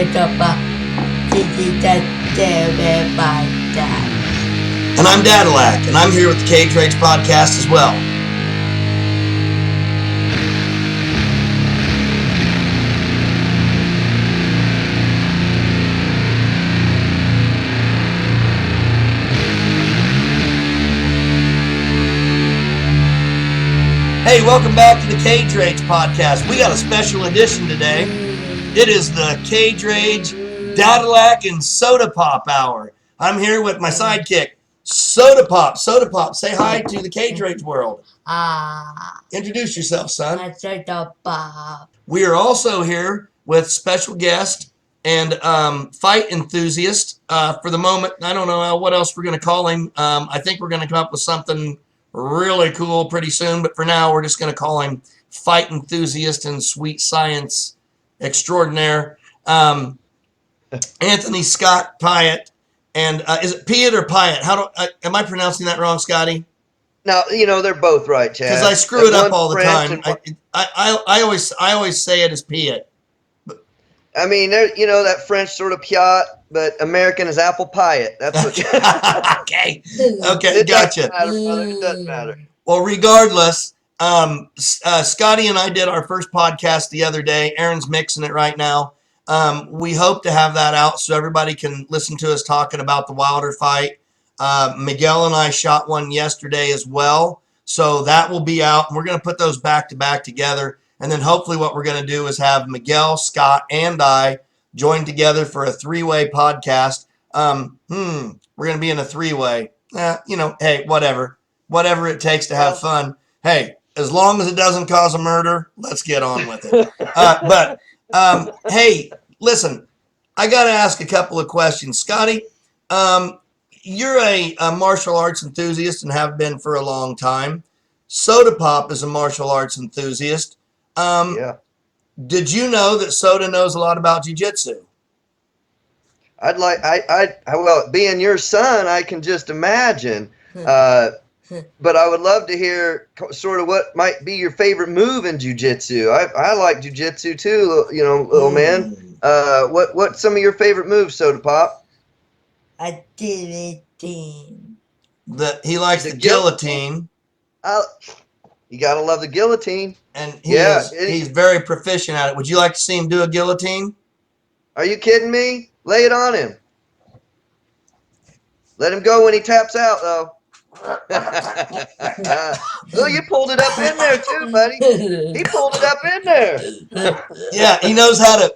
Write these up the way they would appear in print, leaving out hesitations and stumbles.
And I'm Dadillac, and I'm here with the Cage Rage podcast as well. Hey, welcome back to the Cage Rage podcast. We got a special edition today. It is the Cage Rage, Dadillac, and Soda Pop Hour. I'm here with my sidekick, Soda Pop. Soda Pop, say hi to the Cage Rage world. Introduce yourself, son. Soda Pop. We are also here with special guest and fight enthusiast. For the moment, I don't know what else we're going to call him. I think we're going to come up with something really cool pretty soon, but for now we're just going to call him fight enthusiast and sweet science extraordinaire, Anthony Scott Pyatt. And is it Pyatt or Pyatt? Am I pronouncing that wrong, Scotty? No, they're both right, Chad. Because I screw it up all the time. I always say it as Pyatt. I mean, that French sort of Pyatt, but American is apple Pyatt. That's what. Okay, gotcha. It doesn't matter. Well, regardless, Scotty and I did our first podcast the other day. Aaron's mixing it right now. We hope to have that out so everybody can listen to us talking about the Wilder fight. Miguel and I shot one yesterday as well, so that will be out. And we're going to put those back to back together. And then hopefully what we're going to do is have Miguel, Scott, and I join together for a three-way podcast. We're going to be in a three-way. Hey, whatever it takes to have fun. Hey, as long as it doesn't cause a murder, let's get on with it. Hey, listen, I got to ask a couple of questions. Scotty, you're a martial arts enthusiast and have been for a long time. Soda Pop is a martial arts enthusiast. Yeah. Did you know that Soda knows a lot about jiu-jitsu? Well, being your son, I can just imagine. But I would love to hear sort of what might be your favorite move in jiu-jitsu. I like jiu-jitsu too, little man. What's some of your favorite moves, Soda Pop? A guillotine. He likes the guillotine. You gotta love the guillotine. And he's very proficient at it. Would you like to see him do a guillotine? Are you kidding me? Lay it on him. Let him go when he taps out, though. Oh, you pulled it up in there too, buddy. He pulled it up in there. Yeah, he knows how to.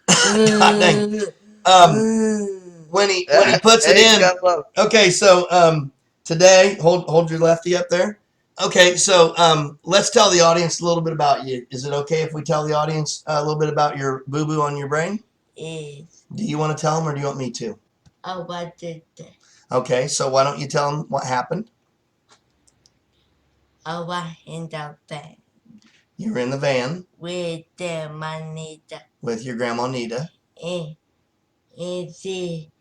God dang. When he puts it in. Okay, so today, hold your lefty up there. Okay, so let's tell the audience a little bit about you. Is it okay if we tell the audience a little bit about your boo-boo on your brain? Yes. Do you want to tell them or do you want me to? I want to. Okay, so why don't you tell them what happened? I was in the van. You were in the van. With my Nita. With your grandma Nita. And she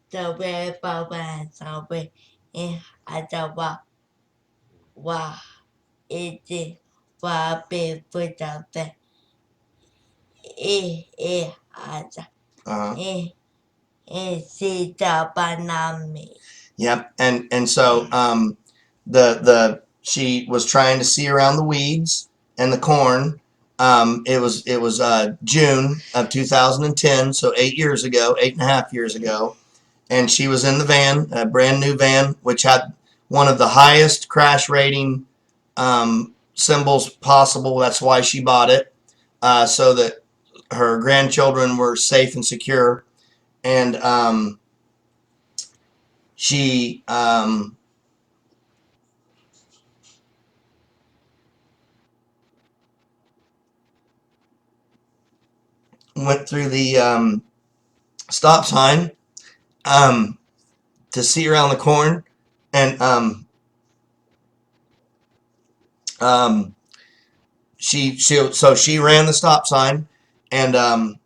the way Baba somewhere and I thought it is what be put up there. And she the banana. Yep, and so she was trying to see around the weeds and the corn. It was June of 2010, so 8.5 years ago, and she was in the van, a brand new van, which had one of the highest crash rating symbols possible. That's why she bought it, so that her grandchildren were safe and secure. And she went through the stop sign to see around the corn, and she ran the stop sign, and a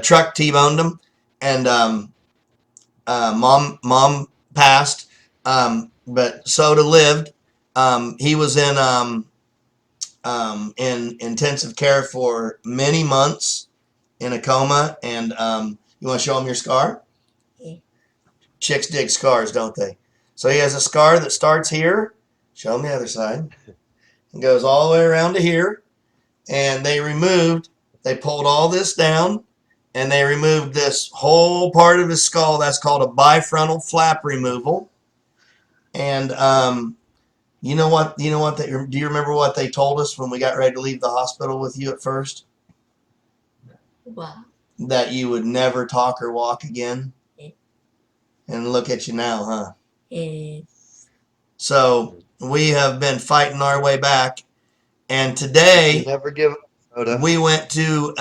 truck T-boned him, and mom passed, but Soda lived. He was in intensive care for many months, in a coma, and you want to show him your scar? Yeah. Chicks dig scars, don't they? So he has a scar that starts here. Show him the other side. And goes all the way around to here. And they pulled all this down, and they removed this whole part of his skull. That's called a bifrontal flap removal. And do you remember what they told us when we got ready to leave the hospital with you at first? What? That you would never talk or walk again. Yeah. And look at you now, huh? Yeah. So we have been fighting our way back, and You today never give up, Soda. we went to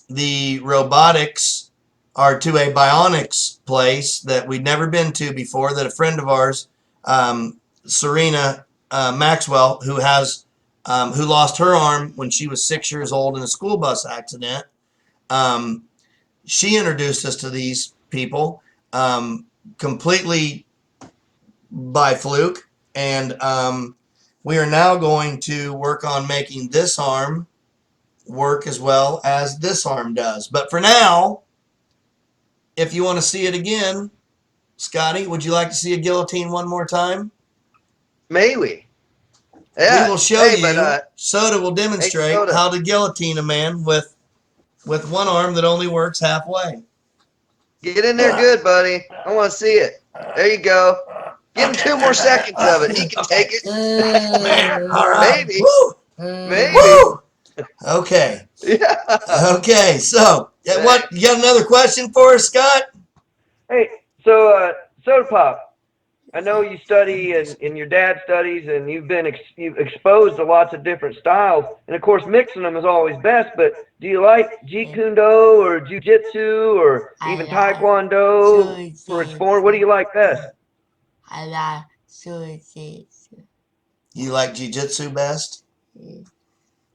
the robotics, or to a bionics place that we'd never been to before, that a friend of ours, Serena Maxwell, who lost her arm when she was 6 years old in a school bus accident, she introduced us to these people completely by fluke, and we are now going to work on making this arm work as well as this arm does. But for now, if you want to see it again, Scotty, would you like to see a guillotine one more time? May we? We Yeah. will show Hey, you. but Soda will demonstrate Soda. how to guillotine a man with one arm that only works halfway. Get in there good, buddy. I want to see it. There you go. Give him 2 more seconds of it. He can take it. All right. Maybe. Woo! Maybe. Woo! Okay. Yeah. Okay. So, what? You got another question for us, Scott? Hey, so Soda Pop, I know you study and your dad studies, and you've exposed to lots of different styles, and of course mixing them is always best. But do you like Jeet Kune Do or Jiu Jitsu or even Taekwondo for its form? What do you like best? I like sushi. You like jiu-jitsu best?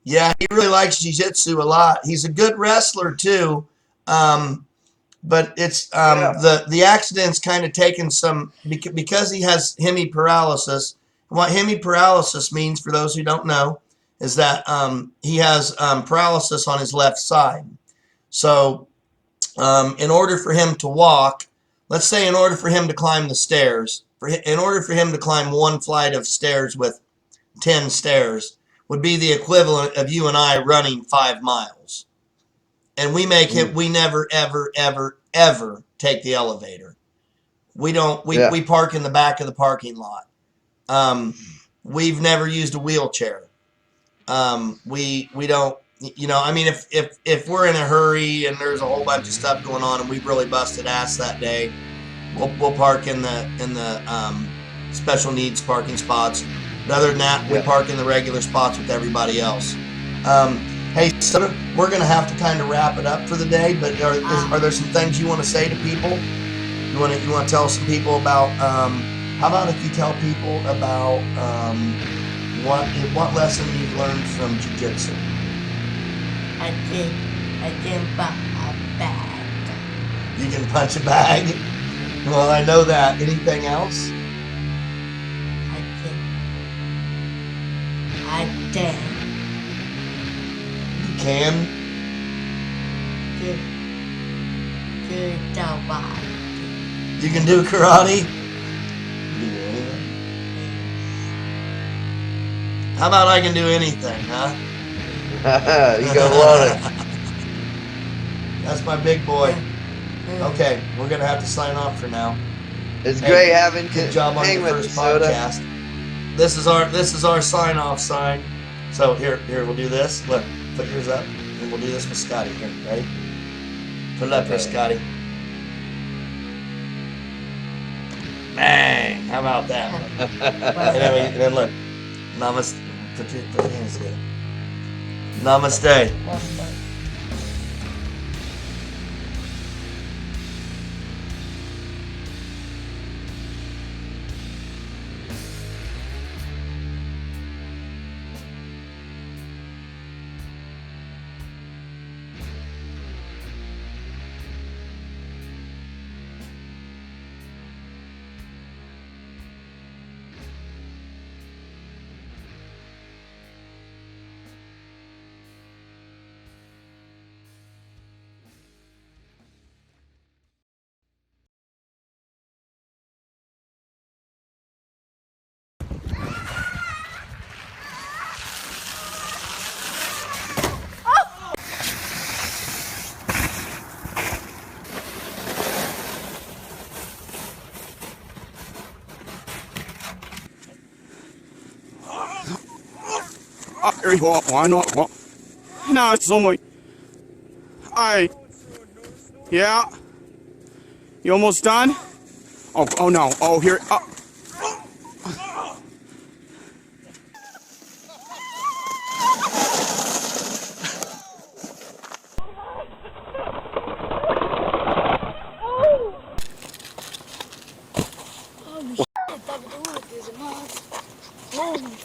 Yeah, he really likes jiu-jitsu a lot. He's a good wrestler too, but it's the accident's kind of taken some because he has hemiparalysis. What hemiparalysis means, for those who don't know, is that he has paralysis on his left side. So, in order for him to walk, let's say in order for him to climb the stairs, in order for him to climb one flight of stairs with 10 stairs, would be the equivalent of you and I running 5 miles. And we never, ever, ever, ever take the elevator. We park in the back of the parking lot. We've never used a wheelchair. We don't, I mean, if we're in a hurry and there's a whole bunch of stuff going on and we've really busted ass that day, we'll park in the special needs parking spots. But other than that, we park in the regular spots with everybody else. Hey, so we're going to have to kind of wrap it up for the day, but are there some things you want to say to people? You want to tell some people about, how about if you tell people about what lesson you've learned from jiu-jitsu? I can punch a bag. You can punch a bag? Well, I know that. Anything else? I can. You can? Do karate. You can do karate? You can do anything? How about I can do anything, huh? You gonna love it. That's my big boy. Okay, we're gonna have to sign off for now. It's great having you. Good job on hang your with first us, Soda. podcast. This is our sign off sign. So here we'll do this. Look, put yours up, and we'll do this with Scotty. Here, ready? Put it up here, Scotty. Bang! How about that? and then look, namaste. Put your hands together. Namaste. No, it's only. Yeah. You almost done? Oh no. Oh, here. Holy shit, that was the one. Holy